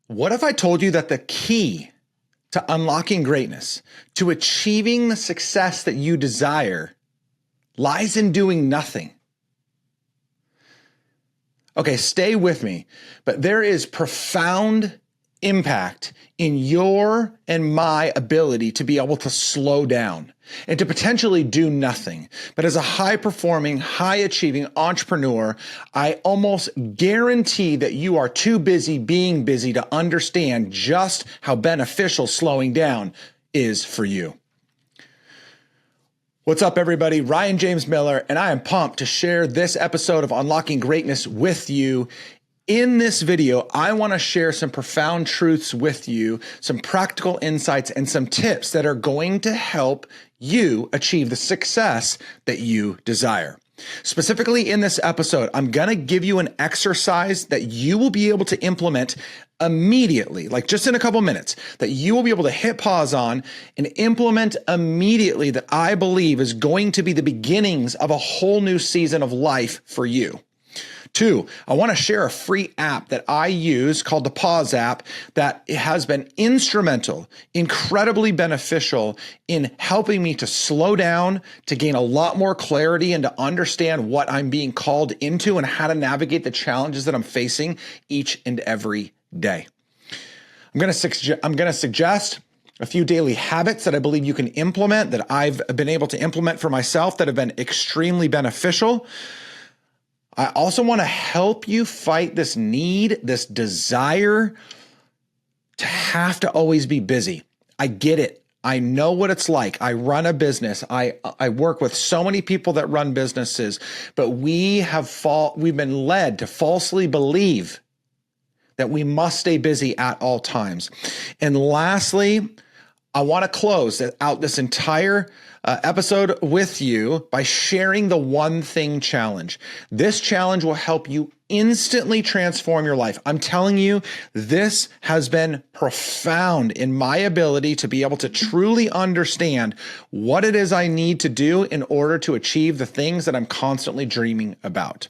What if I told you that the key to unlocking greatness, to achieving the success that you desire, lies in doing nothing? Okay, stay with me, but there is profound impact in your and my ability to be able to slow down and to potentially do nothing. But as a high-performing, high-achieving entrepreneur, I almost guarantee that you are too busy being busy to understand just how beneficial slowing down is for you. What's up, everybody? Ryan James Miller, and I am pumped to share this episode of Unlocking Greatness with you. In this video, I want to share some profound truths with you, some practical insights, and some tips that are going to help you achieve the success that you desire. Specifically in this episode, I'm going to give you an exercise that you will be able to implement immediately, like just in a couple minutes, that you will be able to hit pause on and implement immediately, that I believe is going to be the beginnings of a whole new season of life for you. 2, I want to share a free app that I use called the Pause app that has been instrumental, incredibly beneficial in helping me to slow down, to gain a lot more clarity, and to understand what I'm being called into and how to navigate the challenges that I'm facing each and every day. I'm going to suggest a few daily habits that I believe you can implement, that I've been able to implement for myself, that have been extremely beneficial. I also want to help you fight this need, this desire to have to always be busy. I get it. I know what it's like. I run a business. I work with so many people that run businesses, but we've been led to falsely believe that we must stay busy at all times. And lastly, I want to close out this entire episode with you by sharing the one thing challenge. This challenge will help you instantly transform your life. I'm telling you, this has been profound in my ability to be able to truly understand what it is I need to do in order to achieve the things that I'm constantly dreaming about.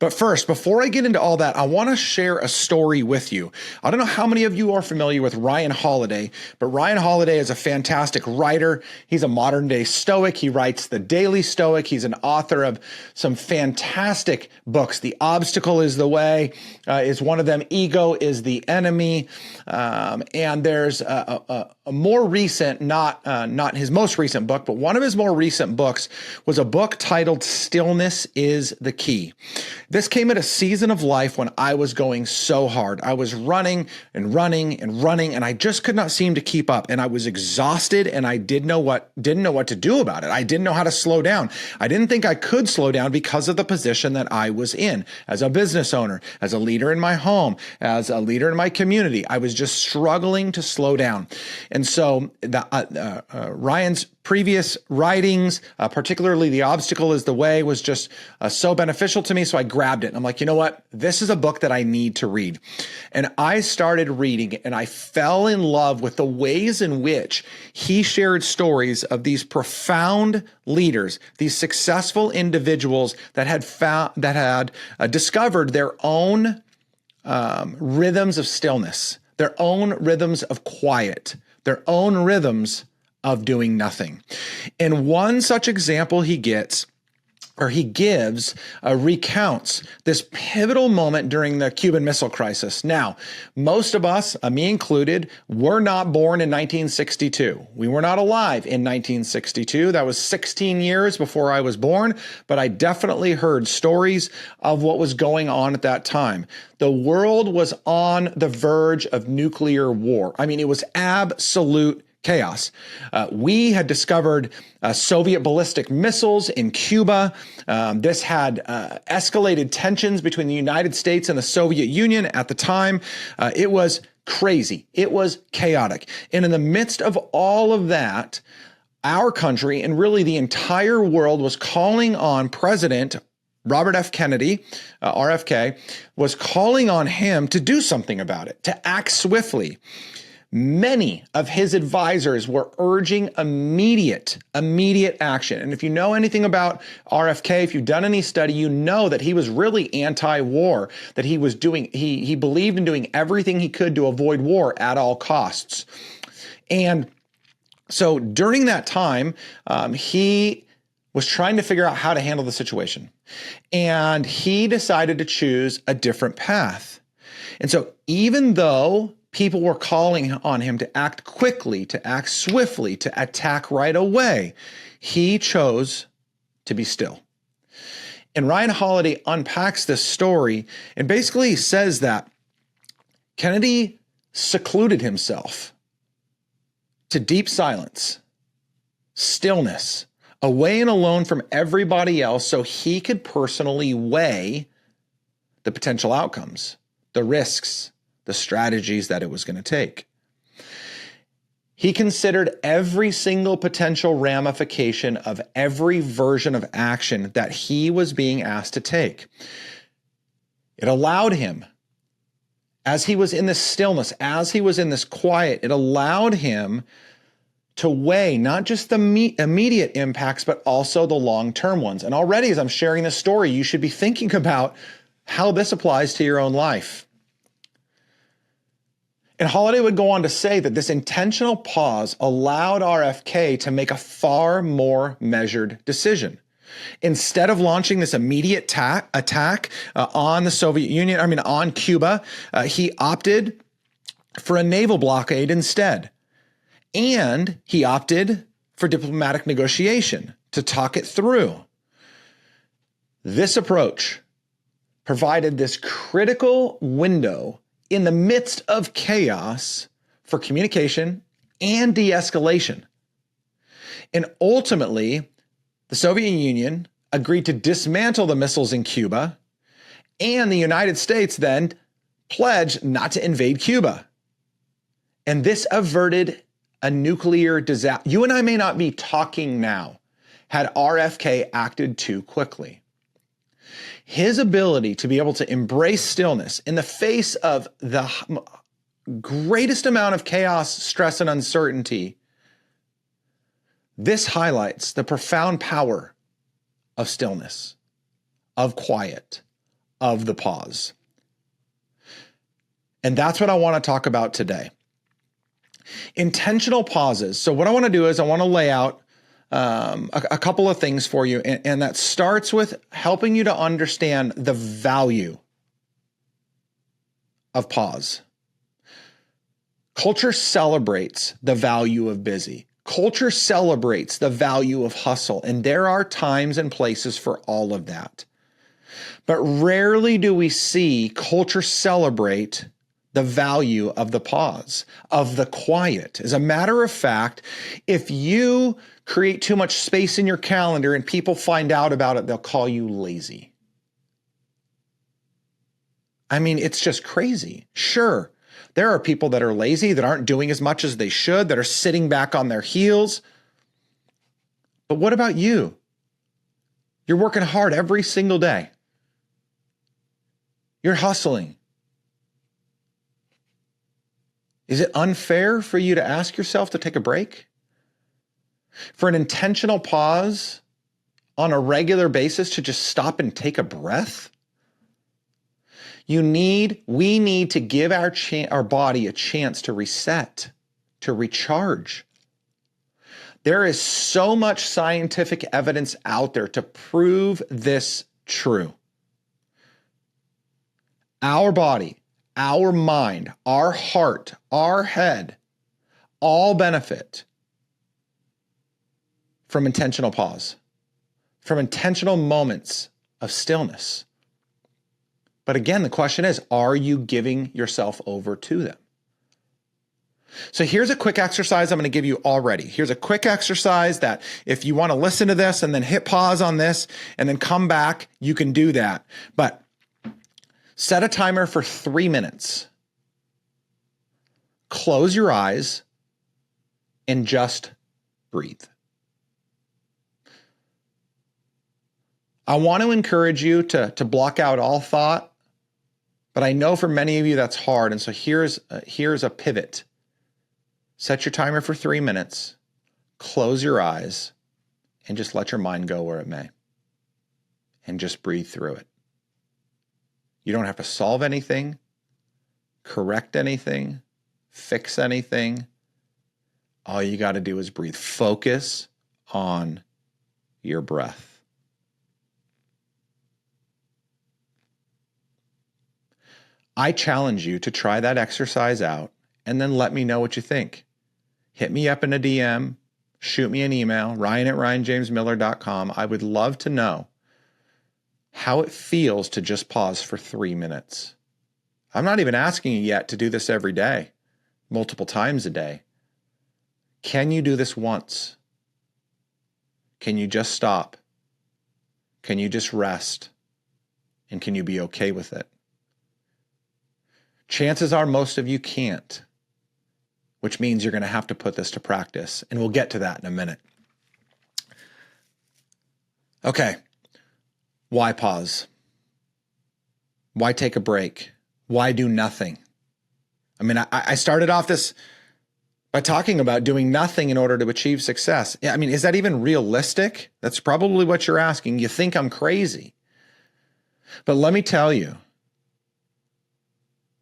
But first, before I get into all that, I want to share a story with you. I don't know how many of you are familiar with Ryan Holiday, but Ryan Holiday is a fantastic writer. He's a modern day Stoic. He writes The Daily Stoic. He's an author of some fantastic books. The Obstacle is the Way is one of them. Ego is the Enemy. And there's a more recent, not his most recent book, but one of his more recent books was a book titled Stillness is the Key. This came at a season of life when I was going so hard. I was running and running and running, and I just could not seem to keep up. And I was exhausted, and I didn't know what to do about it. I didn't know how to slow down. I didn't think I could slow down because of the position that I was in as a business owner, as a leader in my home, as a leader in my community. I was just struggling to slow down. And so Ryan's previous writings, particularly The Obstacle is the Way, was just so beneficial to me. So I grabbed it. And I'm like, you know what? This is a book that I need to read. And I started reading, and I fell in love with the ways in which he shared stories of these profound leaders, these successful individuals that had discovered their own rhythms of stillness, their own rhythms of quiet, their own rhythms of doing nothing. And one such example he gives recounts this pivotal moment during the Cuban Missile Crisis. Now, most of us, me included, were not born in 1962. We were not alive in 1962. That was 16 years before I was born, but I definitely heard stories of what was going on at that time. The world was on the verge of nuclear war. I mean, it was absolute chaos. We had discovered Soviet ballistic missiles in Cuba. This had escalated tensions between the United States and the Soviet Union at the time. It was crazy. It was chaotic. And in the midst of all of that, our country and really the entire world was calling on President Robert F. Kennedy, RFK, was calling on him to do something about it, to act swiftly. Many of his advisors were urging immediate action. And if you know anything about RFK, if you've done any study, you know that he was really anti-war, that he believed in doing everything he could to avoid war at all costs. And so during that time, he was trying to figure out how to handle the situation. And he decided to choose a different path. And so even though people were calling on him to act quickly, to act swiftly, to attack right away, he chose to be still. And Ryan Holiday unpacks this story and basically says that Kennedy secluded himself to deep silence, stillness, away and alone from everybody else so he could personally weigh the potential outcomes, the risks, the strategies that it was going to take. He considered every single potential ramification of every version of action that he was being asked to take. It allowed him, as he was in this stillness, as he was in this quiet, it allowed him to weigh not just the immediate impacts, but also the long-term ones. And already, as I'm sharing this story, you should be thinking about how this applies to your own life. And Holiday would go on to say that this intentional pause allowed RFK to make a far more measured decision. Instead of launching this immediate attack on the Soviet Union, on Cuba, he opted for a naval blockade instead. And he opted for diplomatic negotiation to talk it through. This approach provided this critical window in the midst of chaos for communication and de-escalation. And ultimately, the Soviet Union agreed to dismantle the missiles in Cuba, and the United States then pledged not to invade Cuba. And this averted a nuclear disaster. You and I may not be talking now had RFK acted too quickly. His ability to be able to embrace stillness in the face of the greatest amount of chaos, stress, and uncertainty, this highlights the profound power of stillness, of quiet, of the pause. And that's what I want to talk about today. Intentional pauses. So what I want to do is I want to lay out a couple of things for you, and that starts with helping you to understand the value of pause. Culture celebrates the value of busy. Culture celebrates the value of hustle, and there are times and places for all of that. But rarely do we see culture celebrate the value of the pause, of the quiet. As a matter of fact, if you create too much space in your calendar and people find out about it, they'll call you lazy. It's just crazy. Sure, there are people that are lazy, that aren't doing as much as they should, that are sitting back on their heels. But what about you? You're working hard every single day. You're hustling. Is it unfair for you to ask yourself to take a break? For an intentional pause on a regular basis to just stop and take a breath? We need to give our body a chance to reset, to recharge. There is so much scientific evidence out there to prove this true. Our body, our mind, our heart, our head, all benefit from intentional pause, from intentional moments of stillness. But again, the question is, are you giving yourself over to them? So here's a quick exercise I'm going to give you already. Here's a quick exercise that if you want to listen to this and then hit pause on this and then come back, you can do that. But set a timer for 3 minutes. Close your eyes and just breathe. I want to encourage you to block out all thought, but I know for many of you that's hard. And so here's a pivot. Set your timer for 3 minutes, close your eyes, and just let your mind go where it may. And just breathe through it. You don't have to solve anything, correct anything, fix anything. All you got to do is breathe. Focus on your breath. I challenge you to try that exercise out and then let me know what you think. Hit me up in a DM, shoot me an email, ryan@ryanjamesmiller.com. I would love to know how it feels to just pause for 3 minutes. I'm not even asking you yet to do this every day, multiple times a day. Can you do this once? Can you just stop? Can you just rest? And can you be okay with it? Chances are most of you can't, which means you're going to have to put this to practice. And we'll get to that in a minute. Okay. Why pause? Why take a break? Why do nothing? I mean, I started off this by talking about doing nothing in order to achieve success. I mean, is that even realistic? That's probably what you're asking. You think I'm crazy. But let me tell you,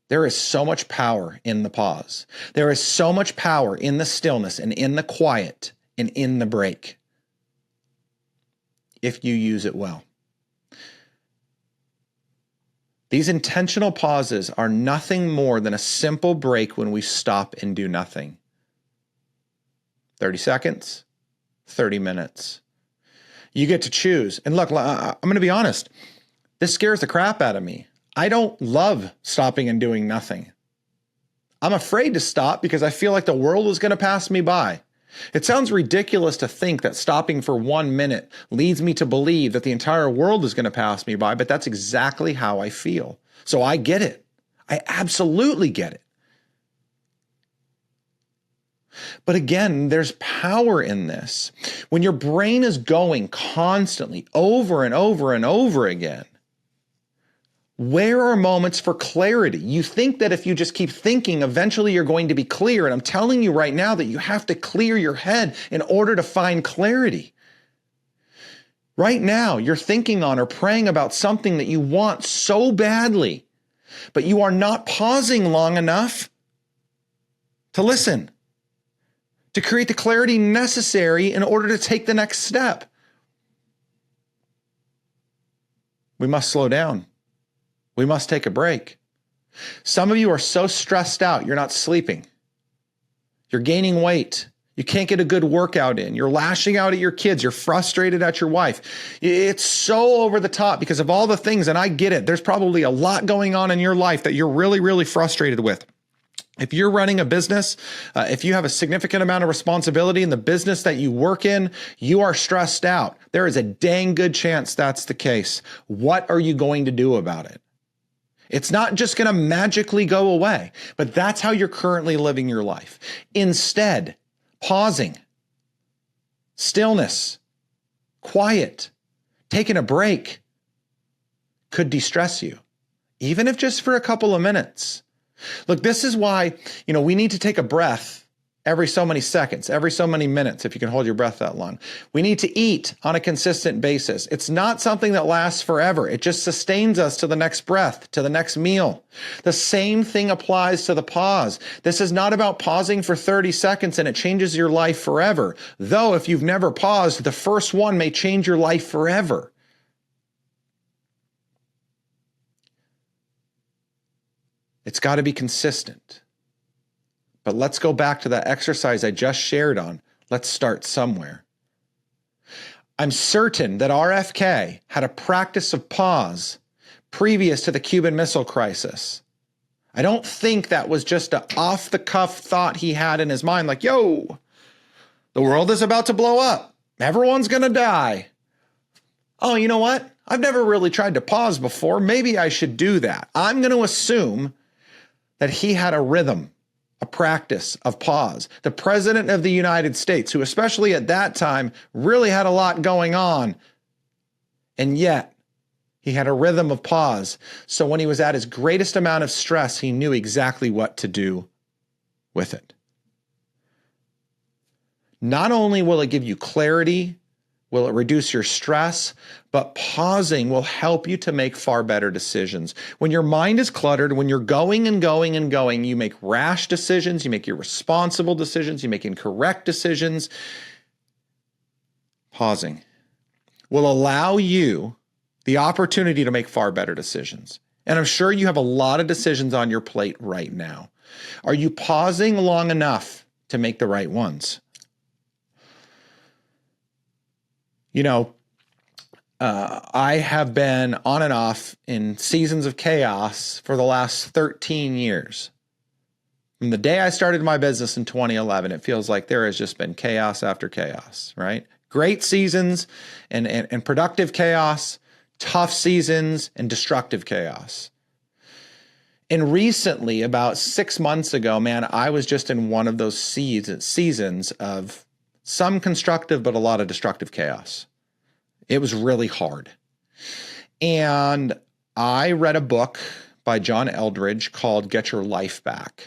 there is so much power in the pause. There is so much power in the stillness and in the quiet and in the break if you use it well. These intentional pauses are nothing more than a simple break when we stop and do nothing. 30 seconds, 30 minutes. You get to choose. And look, I'm going to be honest. This scares the crap out of me. I don't love stopping and doing nothing. I'm afraid to stop because I feel like the world is going to pass me by. It sounds ridiculous to think that stopping for 1 minute leads me to believe that the entire world is going to pass me by, but that's exactly how I feel. So I get it. I absolutely get it. But again, there's power in this. When your brain is going constantly over and over and over again, where are moments for clarity? You think that if you just keep thinking, eventually you're going to be clear. And I'm telling you right now that you have to clear your head in order to find clarity. Right now, you're thinking on or praying about something that you want so badly, but you are not pausing long enough to listen, to create the clarity necessary in order to take the next step. We must slow down. We must take a break. Some of you are so stressed out, you're not sleeping. You're gaining weight. You can't get a good workout in. You're lashing out at your kids. You're frustrated at your wife. It's so over the top because of all the things, and I get it. There's probably a lot going on in your life that you're really, really frustrated with. If you're running a business, if you have a significant amount of responsibility in the business that you work in, you are stressed out. There is a dang good chance that's the case. What are you going to do about it? It's not just going to magically go away, but that's how you're currently living your life. Instead, pausing, stillness, quiet, taking a break could de-stress you, even if just for a couple of minutes. Look, this is why, we need to take a breath every so many seconds, every so many minutes, if you can hold your breath that long. We need to eat on a consistent basis. It's not something that lasts forever. It just sustains us to the next breath, to the next meal. The same thing applies to the pause. This is not about pausing for 30 seconds and it changes your life forever. Though if you've never paused, the first one may change your life forever. It's got to be consistent. But let's go back to that exercise I just shared on. Let's start somewhere. I'm certain that RFK had a practice of pause previous to the Cuban Missile Crisis. I don't think that was just an off-the-cuff thought he had in his mind, like, yo, the world is about to blow up. Everyone's going to die. Oh, you know what? I've never really tried to pause before. Maybe I should do that. I'm going to assume that he had a rhythm, a practice of pause. The president of the United States, who especially at that time really had a lot going on, and yet he had a rhythm of pause. So when he was at his greatest amount of stress, he knew exactly what to do with it. Not only will it give you clarity, will it reduce your stress, but pausing will help you to make far better decisions. When your mind is cluttered, when you're going and going and going, you make rash decisions, you make irresponsible decisions, you make incorrect decisions. Pausing will allow you the opportunity to make far better decisions. And I'm sure you have a lot of decisions on your plate right now. Are you pausing long enough to make the right ones? I have been on and off in seasons of chaos for the last 13 years. From the day I started my business in 2011, it feels like there has just been chaos after chaos, right? Great seasons and productive chaos, tough seasons and destructive chaos. And recently, about 6 months ago, man, I was just in one of those seasons of some constructive, but a lot of destructive chaos. It was really hard. And I read a book by John Eldredge called Get Your Life Back.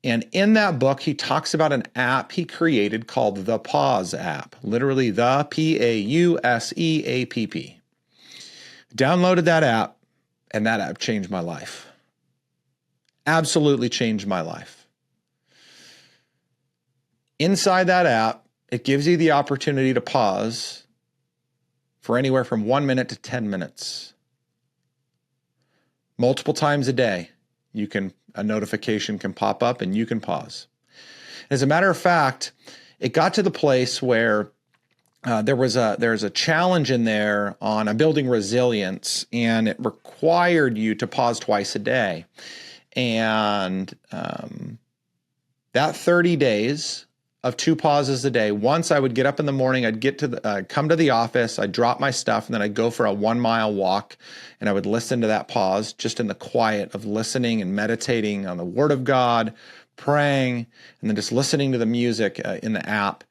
And in that book, he talks about an app he created called the Pause app, literally the P-A-U-S-E-A-P-P. Downloaded that app, and that app changed my life. Absolutely changed my life. Inside that app, it gives you the opportunity to pause for anywhere from 1 minute to 10 minutes. Multiple times a day, a notification can pop up and you can pause. As a matter of fact, it got to the place where there's a challenge in there on building resilience, and it required you to pause twice a day. And that 30 days of 2 pauses a day. Once I would get up in the morning, I'd come to the office, I'd drop my stuff, and then I'd go for a 1-mile walk, and I would listen to that pause just in the quiet of listening and meditating on the Word of God, praying, and then just listening to the music in the app.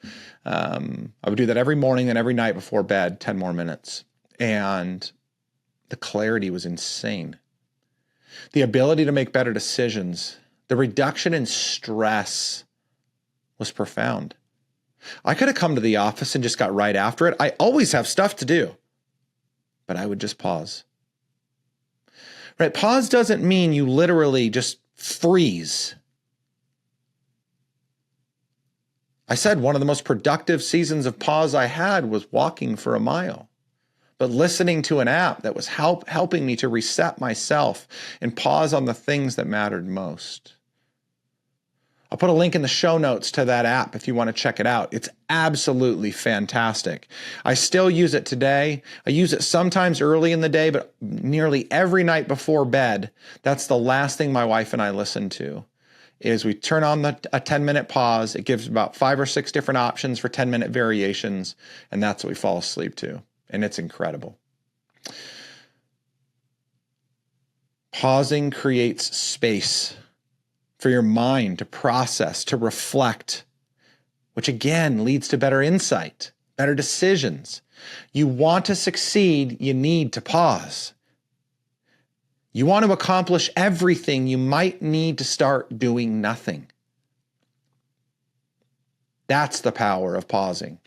I would do that every morning and every night before bed, 10 more minutes. And the clarity was insane. The ability to make better decisions, the reduction in stress was profound. I could have come to the office and just got right after it. I always have stuff to do, but I would just pause. Right? Pause doesn't mean you literally just freeze. I said one of the most productive seasons of pause I had was walking for a mile, but listening to an app that was helping me to reset myself and pause on the things that mattered most. I'll put a link in the show notes to that app if you want to check it out. It's absolutely fantastic. I still use it today. I use it sometimes early in the day, but nearly every night before bed, that's the last thing my wife and I listen to, is we turn on a 10-minute pause. It gives about 5 or 6 different options for 10-minute variations, and that's what we fall asleep to. And it's incredible. Pausing creates space for your mind to process, to reflect, which again leads to better insight, better decisions. You want to succeed, you need to pause. You want to accomplish everything, you might need to start doing nothing. That's the power of pausing.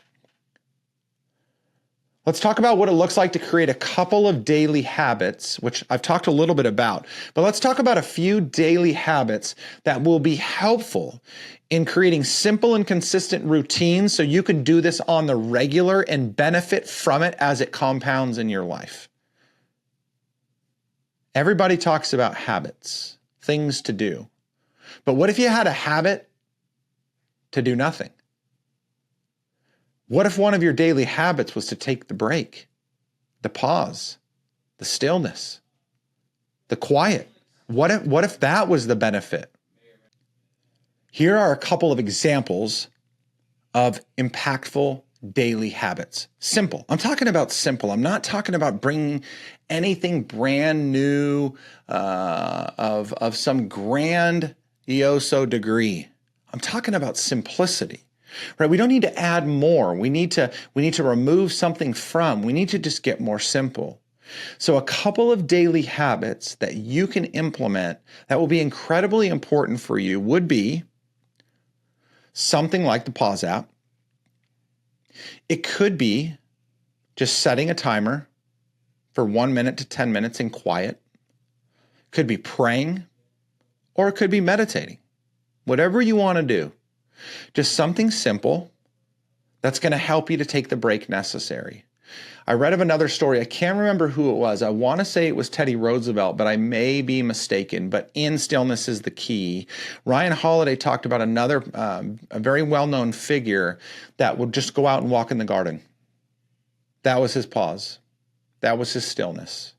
Let's talk about what it looks like to create a couple of daily habits, which I've talked a little bit about, but let's talk about a few daily habits that will be helpful in creating simple and consistent routines so you can do this on the regular and benefit from it as it compounds in your life. Everybody talks about habits, things to do, but what if you had a habit to do nothing? What if one of your daily habits was to take the break, the pause, the stillness, the quiet? What if that was the benefit? Here are a couple of examples of impactful daily habits. Simple. I'm talking about simple. I'm not talking about bringing anything brand new of some grandioso degree. I'm talking about simplicity. Right? We don't need to add more. We need to remove something from. We need to just get more simple. So a couple of daily habits that you can implement that will be incredibly important for you would be something like the Pause app, It could be just setting a timer for 1 minute to 10 minutes in quiet. Could be praying, or it could be meditating. Whatever you want to do. Just something simple that's going to help you to take the break necessary. I read of another story. I can't remember who it was. I want to say it was Teddy Roosevelt, but I may be mistaken. But in Stillness is the Key, Ryan Holiday talked about another, a very well-known figure that would just go out and walk in the garden. That was his pause. That was his stillness.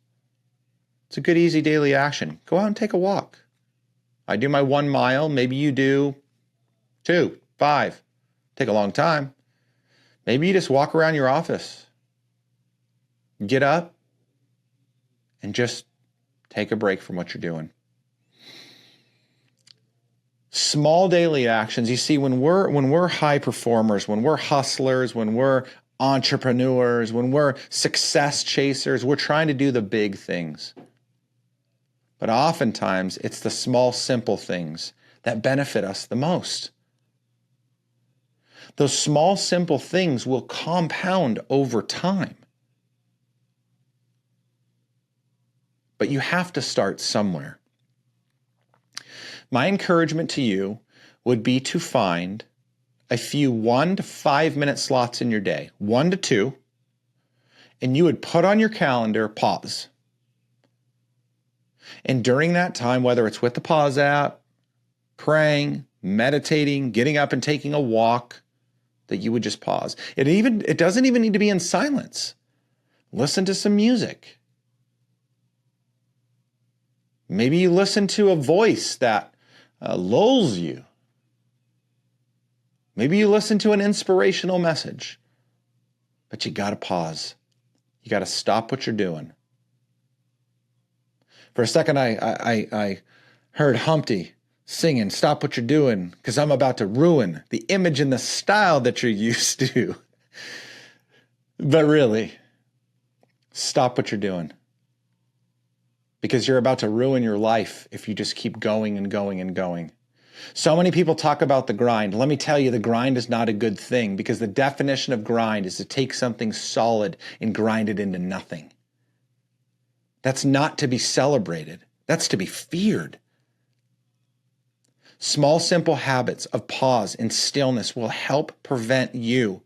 It's a good, easy daily action. Go out and take a walk. I do my 1 mile. Maybe you do 2, 5. Take a long time. Maybe you just walk around your office. Get up and just take a break from what you're doing. Small daily actions. You see, when we're high performers, when we're hustlers, when we're entrepreneurs, when we're success chasers, we're trying to do the big things. But oftentimes, it's the small, simple things that benefit us the most. Those small, simple things will compound over time. But you have to start somewhere. My encouragement to you would be to find a few 1 to 5 minute slots in your day, 1 to 2, and you would put on your calendar, pause. And during that time, whether it's with the pause app, praying, meditating, getting up and taking a walk, that you would just pause. It doesn't even need to be in silence. Listen to some music. Maybe you listen to a voice that lulls you. Maybe you listen to an inspirational message. But you got to pause. You got to stop what you're doing. For a second, I heard Humpty singing, "Stop what you're doing, because I'm about to ruin the image and the style that you're used to." But really, stop what you're doing. Because you're about to ruin your life if you just keep going and going and going. So many people talk about the grind. Let me tell you, the grind is not a good thing, because the definition of grind is to take something solid and grind it into nothing. That's not to be celebrated. That's to be feared. Small, simple habits of pause and stillness will help prevent you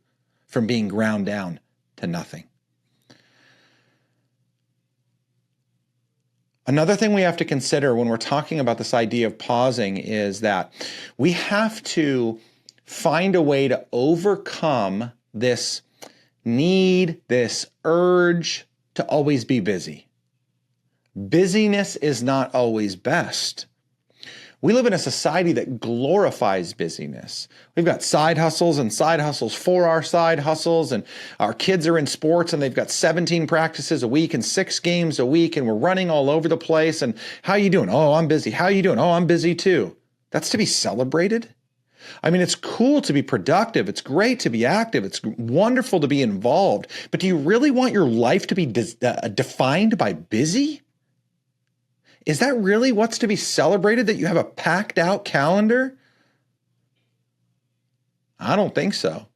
from being ground down to nothing. Another thing we have to consider when we're talking about this idea of pausing is that we have to find a way to overcome this need, this urge to always be busy. Busyness is not always best. We live in a society that glorifies busyness. We've got side hustles and side hustles for our side hustles, and our kids are in sports and they've got 17 practices a week and 6 games a week, and we're running all over the place. And how you doing? Oh, I'm busy. How you doing? Oh, I'm busy too. That's to be celebrated? I mean, it's cool to be productive. It's great to be active. It's wonderful to be involved. But do you really want your life to be defined by busy? Is that really what's to be celebrated, that you have a packed out calendar? I don't think so.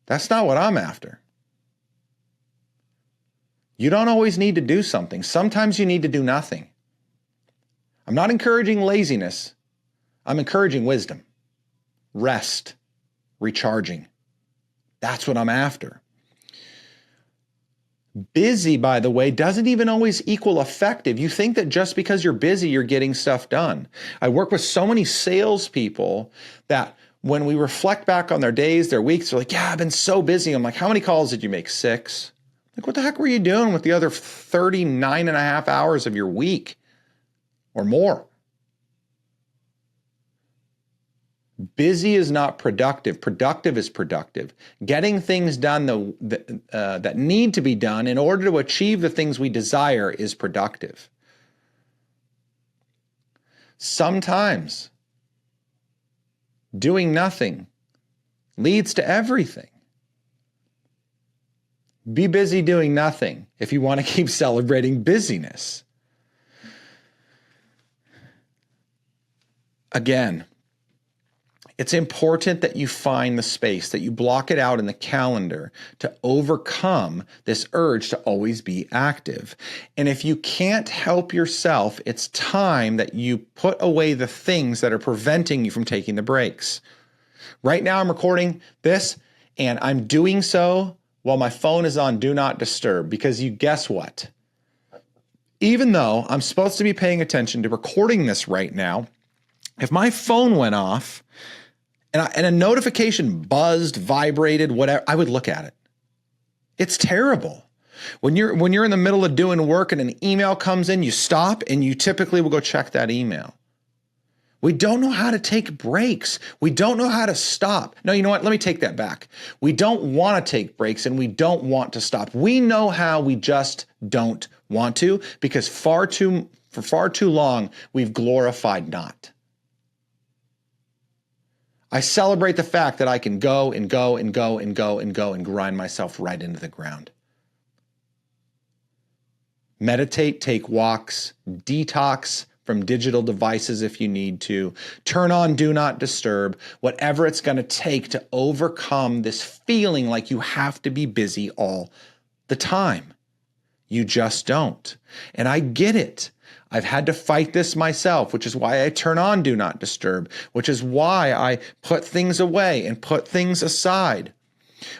That's not what I'm after. You don't always need to do something. Sometimes you need to do nothing. I'm not encouraging laziness. I'm encouraging wisdom, rest, recharging. That's what I'm after. Busy, by the way, doesn't even always equal effective. You think that just because you're busy, you're getting stuff done. I work with so many salespeople that when we reflect back on their days, their weeks, they're like, "Yeah, I've been so busy." I'm like, "How many calls did you make?" 6. Like, what the heck were you doing with the other 39 and a half hours of your week or more? Busy is not productive. Productive is productive. Getting things done that need to be done in order to achieve the things we desire is productive. Sometimes doing nothing leads to everything. Be busy doing nothing if you want to keep celebrating busyness. Again, It's important that you find the space, that you block it out in the calendar to overcome this urge to always be active. And if you can't help yourself, it's time that you put away the things that are preventing you from taking the breaks. Right now I'm recording this and I'm doing so while my phone is on Do Not Disturb, because you guess what? Even though I'm supposed to be paying attention to recording this right now, if my phone went off and a notification buzzed, vibrated, whatever, I would look at it. It's terrible. When you're in the middle of doing work and an email comes in, you stop and you typically will go check that email. We don't know how to take breaks. We don't know how to stop. No, you know what? Let me take that back. We don't want to take breaks and we don't want to stop. We know how, we just don't want to, because for far too long, we've glorified not. I celebrate the fact that I can go and go and go and go and go and grind myself right into the ground. Meditate, take walks, detox from digital devices if you need to, turn on Do Not Disturb, whatever it's going to take to overcome this feeling like you have to be busy all the time. You just don't. And I get it. I've had to fight this myself, which is why I turn on Do Not Disturb, which is why I put things away and put things aside.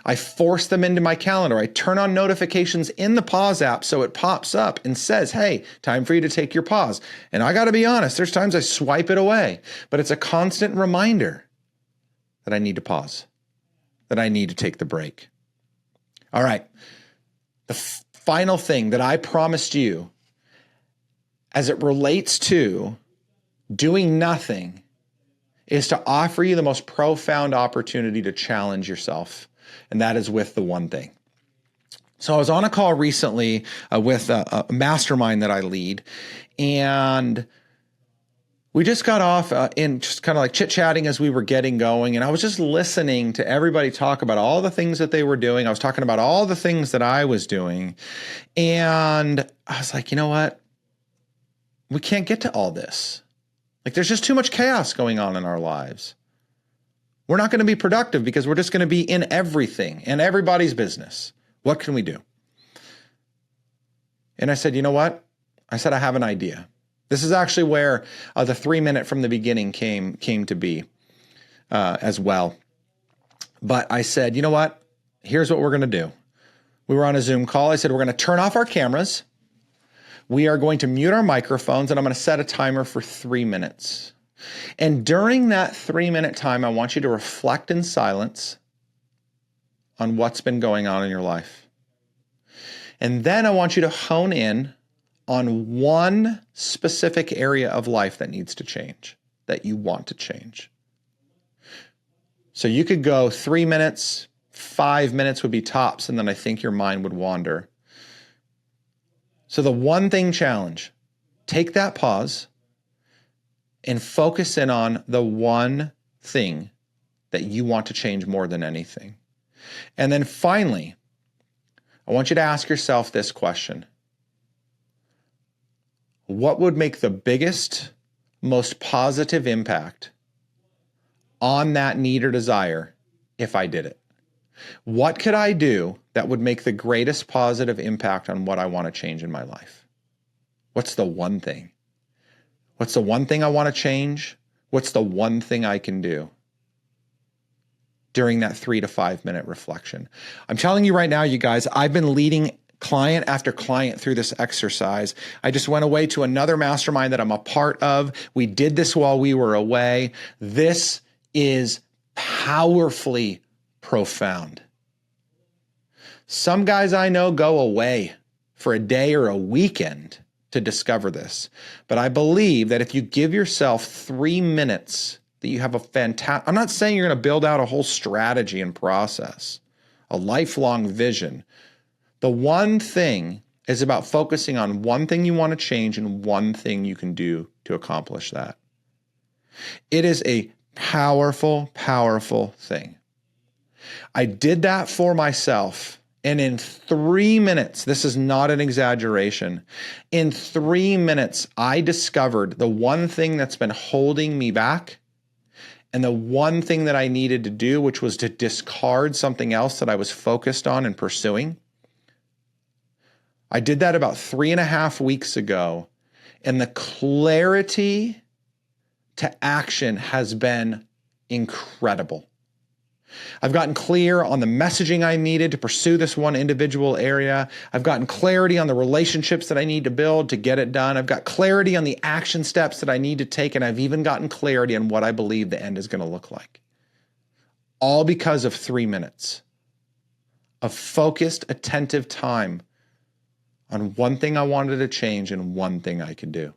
I force them into my calendar. I turn on notifications in the pause app so it pops up and says, hey, time for you to take your pause. And I got to be honest, there's times I swipe it away, but it's a constant reminder that I need to pause, that I need to take the break. All right. The final thing that I promised you as it relates to doing nothing is to offer you the most profound opportunity to challenge yourself. And that is with the one thing. So I was on a call recently with a mastermind that I lead, and we just got off in just kind of like chit-chatting as we were getting going. And I was just listening to everybody talk about all the things that they were doing. I was talking about all the things that I was doing. And I was like, you know what? We can't get to all this. Like, there's just too much chaos going on in our lives. We're not going to be productive because we're just going to be in everything and everybody's business. What can we do? And I said, you know what? I said, I have an idea. This is actually where the 3-minute from the beginning came to be as well. But I said, you know what? Here's what we're going to do. We were on a Zoom call. I said, we're going to turn off our cameras. We are going to mute our microphones, and I'm going to set a timer for 3 minutes. And during that 3-minute time, I want you to reflect in silence on what's been going on in your life. And then I want you to hone in on one specific area of life that needs to change, that you want to change. So you could go 3 minutes, 5 minutes would be tops, and then I think your mind would wander. So the one thing challenge, take that pause and focus in on the one thing that you want to change more than anything. And then finally, I want you to ask yourself this question. What would make the biggest, most positive impact on that need or desire if I did it? What could I do that would make the greatest positive impact on what I want to change in my life? What's the one thing? What's the one thing I want to change? What's the one thing I can do during that 3 to 5 minute reflection? I'm telling you right now, you guys, I've been leading client after client through this exercise. I just went away to another mastermind that I'm a part of. We did this while we were away. This is powerfully profound. Some guys I know go away for a day or a weekend to discover this. But I believe that if you give yourself 3 minutes, that you have a fantastic, I'm not saying you're going to build out a whole strategy and process, a lifelong vision. The one thing is about focusing on one thing you want to change and one thing you can do to accomplish that. It is a powerful, powerful thing. I did that for myself. And in 3 minutes, this is not an exaggeration, in 3 minutes, I discovered the one thing that's been holding me back, And the one thing that I needed to do, which was to discard something else that I was focused on and pursuing, I did that about 3.5 weeks ago. And the clarity to action has been incredible. I've gotten clear on the messaging I needed to pursue this one individual area. I've gotten clarity on the relationships that I need to build to get it done. I've got clarity on the action steps that I need to take. And I've even gotten clarity on what I believe the end is going to look like. All because of 3 minutes of focused, attentive time on one thing I wanted to change and one thing I could do.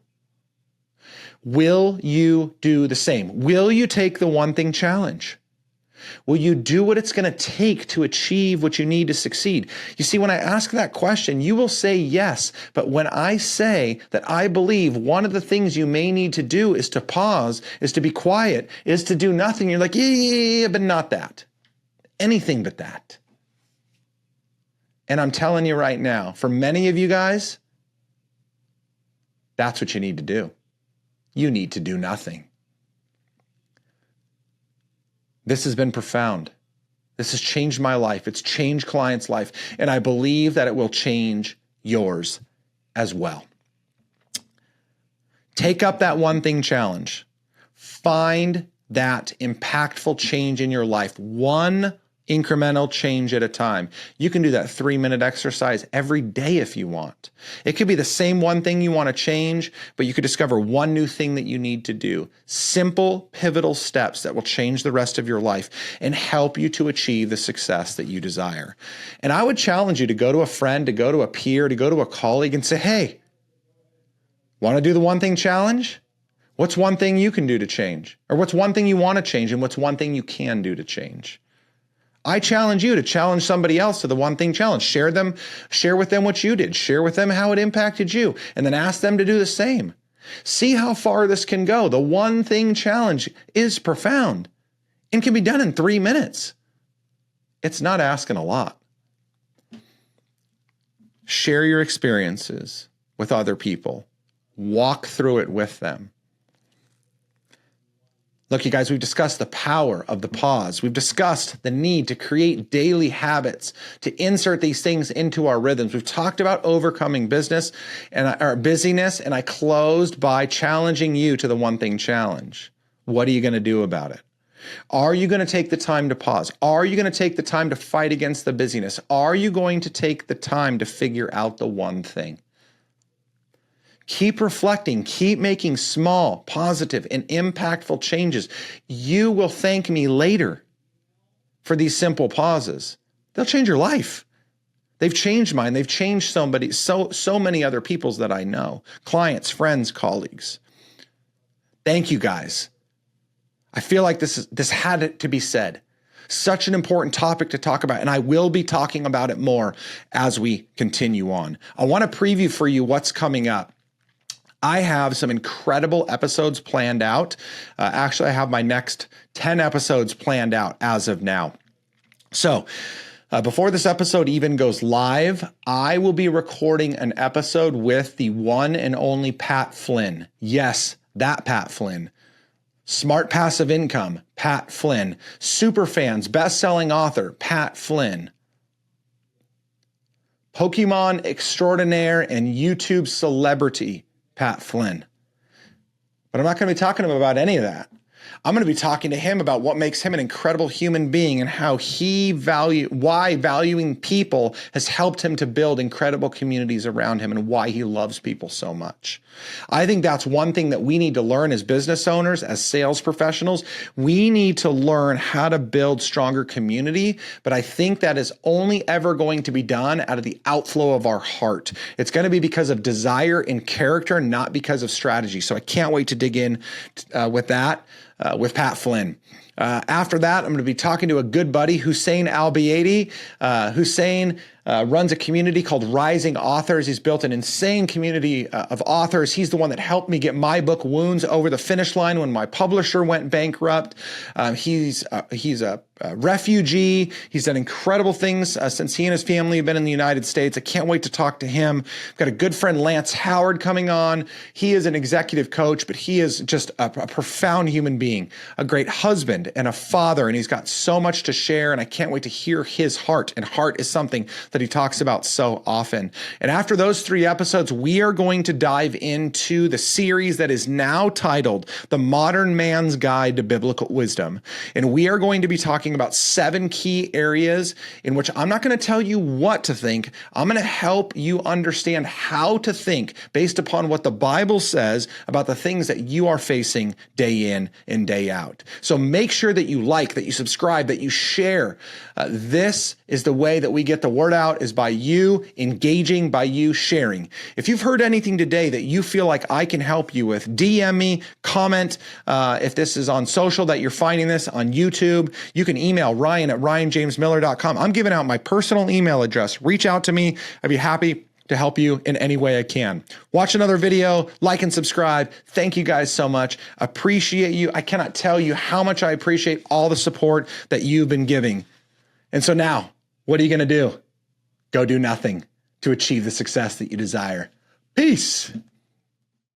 Will you do the same? Will you take the one thing challenge? Will you do what it's going to take to achieve what you need to succeed? You see, when I ask that question, you will say yes. But when I say that I believe one of the things you may need to do is to pause, is to be quiet, is to do nothing, you're like, yeah, but not that. Anything but that. And I'm telling you right now, for many of you guys, that's what you need to do. You need to do nothing. This has been profound. This has changed my life. It's changed clients' life. And I believe that it will change yours as well. Take up that one thing challenge. Find that impactful change in your life. One incremental change at a time. You can do that 3-minute exercise every day if you want. It could be the same one thing you want to change, but you could discover one new thing that you need to do. Simple, pivotal steps that will change the rest of your life and help you to achieve the success that you desire. And I would challenge you to go to a friend, to go to a peer, to go to a colleague and say, hey, want to do the one thing challenge? What's one thing you can do to change? Or what's one thing you want to change and what's one thing you can do to change? I challenge you to challenge somebody else to the one thing challenge. Share with them what you did. Share with them how it impacted you, and then ask them to do the same. See how far this can go. The one thing challenge is profound and can be done in 3 minutes. It's not asking a lot. Share your experiences with other people. Walk through it with them. Look, you guys, we've discussed the power of the pause. We've discussed the need to create daily habits to insert these things into our rhythms. We've talked about overcoming business and our busyness, and I closed by challenging you to the one thing challenge. What are you going to do about it? Are you going to take the time to pause? Are you going to take the time to fight against the busyness? Are you going to take the time to figure out the one thing? Keep reflecting, keep making small, positive, and impactful changes. You will thank me later for these simple pauses. They'll change your life. They've changed mine. They've changed so many other people's that I know. Clients, friends, colleagues. Thank you, guys. I feel like this had to be said. Such an important topic to talk about, and I will be talking about it more as we continue on. I want to preview for you what's coming up. I have some incredible episodes planned out. Actually, I have my next 10 episodes planned out as of now. So before this episode even goes live, I will be recording an episode with the one and only Pat Flynn. Yes, that Pat Flynn. Smart Passive Income, Pat Flynn. Superfans, best-selling author, Pat Flynn. Pokemon extraordinaire and YouTube celebrity, Pat Flynn. But I'm not going to be talking to him about any of that. I'm going to be talking to him about what makes him an incredible human being and how why valuing people has helped him to build incredible communities around him and why he loves people so much. I think that's one thing that we need to learn as business owners, as sales professionals. We need to learn how to build stronger community, but I think that is only ever going to be done out of the outflow of our heart. It's going to be because of desire and character, not because of strategy. So I can't wait to dig in with that. With Pat Flynn. After that, I'm going to be talking to a good buddy, Hussein Al-Biadi. Hussein runs a community called Rising Authors. He's built an insane community of authors. He's the one that helped me get my book Wounds over the finish line when my publisher went bankrupt. He's a refugee. He's done incredible things since he and his family have been in the United States. I can't wait to talk to him. I've got a good friend, Lance Howard, coming on. He is an executive coach, but he is just a profound human being, a great husband and a father, and he's got so much to share, and I can't wait to hear his heart, and heart is something that he talks about so often. And after those 3 episodes, we are going to dive into the series that is now titled The Modern Man's Guide to Biblical Wisdom. And we are going to be talking about 7 key areas in which I'm not going to tell you what to think. I'm going to help you understand how to think based upon what the Bible says about the things that you are facing day in and day out. So make sure that you like, that you subscribe, that you share. This is the way that we get the word out, is by you engaging, by you sharing. If you've heard anything today that you feel like I can help you with, DM me, comment. If this is on social that you're finding this on YouTube, you can email Ryan@RyanJamesMiller.com. I'm giving out my personal email address. Reach out to me. I'd be happy to help you in any way I can. Watch another video, like and subscribe. Thank you guys so much. Appreciate you. I cannot tell you how much I appreciate all the support that you've been giving. And so now, what are you going to do? Go do nothing to achieve the success that you desire. Peace.